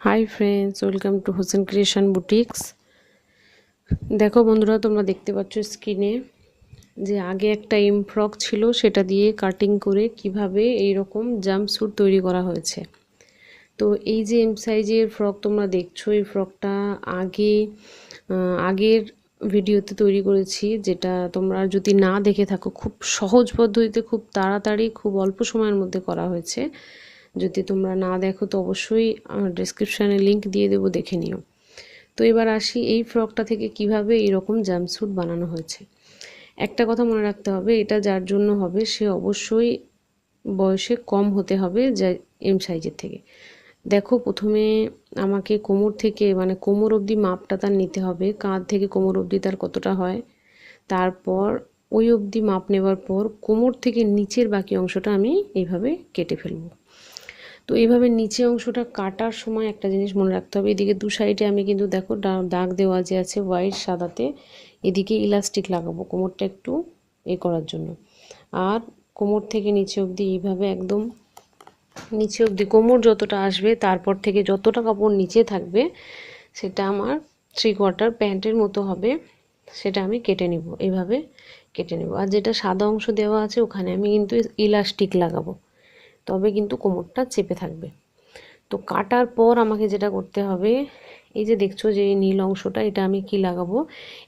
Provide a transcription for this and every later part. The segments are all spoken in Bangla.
Hi friends, welcome to Hossain creation boutiques. দেখো বন্ধুরা, তোমরা দেখতে পাচ্ছ স্ক্রিনে যে আগে একটা এম ফ্রক ছিল, সেটা দিয়ে কাটিং করে কিভাবে এই রকম জাম্পস্যুট তৈরি করা হয়েছে। তো এই যে এম সাইজের ফ্রক তোমরা দেখছো, এই ফ্রকটা আগের ভিডিওতে তৈরি করেছি, যেটা তোমরা যদি না দেখে থাকো, খুব সহজ পদ্ধতিতে, খুব তাড়াতাড়ি, খুব অল্প সময়ের মধ্যে করা হয়েছে। যদি তোমরা না দেখো তো অবশ্যই আমার ডেসক্রিপশানে লিংক দিয়ে দেবো, দেখে নিও। তো এবার আসি এই ফ্রকটা থেকে কিভাবে এরকম জাম্পস্যুট বানানো হয়েছে। একটা কথা মনে রাখতে হবে, এটা যার জন্য হবে সে অবশ্যই বয়সে কম হতে হবে, যা এম সাইজের থেকে। দেখো, প্রথমে আমাকে কোমর থেকে, মানে কোমর অবধি মাপটা তার নিতে হবে, কাঁধ থেকে কোমর অবধি তার কতটা হয়। তারপর ওই অবধি মাপ নেওয়ার পর কোমর থেকে নিচের বাকি অংশটা আমি এইভাবে কেটে ফেলবো। তো এইভাবে নিচে অংশটা কাটার সময় একটা জিনিস মনে রাখতে হবে, এদিকে দু সাইডে আমি কিন্তু দেখো দাগ দেওয়া যে আছে হোয়াইট সাদাতে, এদিকে ইলাস্টিক লাগাবো কোমরটা একটু করার জন্য। আর কোমর থেকে নিচে অবধি এইভাবে একদম নিচে অবধি কোমর যতটা আসবে, তারপর থেকে যতটা কাপড় নিচে থাকবে সেটা আমার 3/4 প্যান্টের মতো হবে, সেটা আমি কেটে নিব, এইভাবে কেটে নেব। আর যেটা সাদা অংশ দেওয়া আছে ওখানে আমি কিন্তু ইলাস্টিক লাগাবো, তবে কিন্তু কোমরটা চেপে থাকবে। তো কাটার পর আমাকে যেটা করতে হবে, এই যে দেখছো যে নীল অংশটা, এটা আমি কি লাগাবো,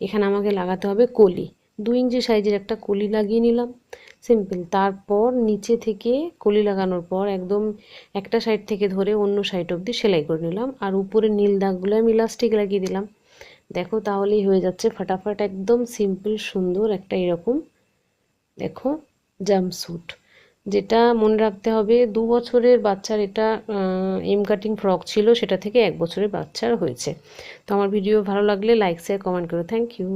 এখানে আমাকে লাগাতে হবে কলি। 2 ইঞ্চি সাইজের একটা কলি লাগিয়ে নিলাম, সিম্পল। তারপর নিচে থেকে কলি লাগানোর পর একদম একটা সাইড থেকে ধরে অন্য সাইড অবধি সেলাই করে নিলাম, আর উপরে নীল দাগগুলো আমি ইলাস্টিক লাগিয়ে দিলাম। দেখো, তাহলেই হয়ে যাচ্ছে ফাটাফাট, একদম সিম্পল সুন্দর একটা এরকম দেখো জাম্পস্যুট। যেটা মনে রাখতে হবে, 2 বছরের বাচ্চার এটা এম কাটিং ফ্রক ছিল, সেটা থেকে 1 বছরের বাচ্চার হয়েছে। তো আমার ভিডিও ভালো লাগলে লাইক শেয়ার কমেন্ট করো। Thank you.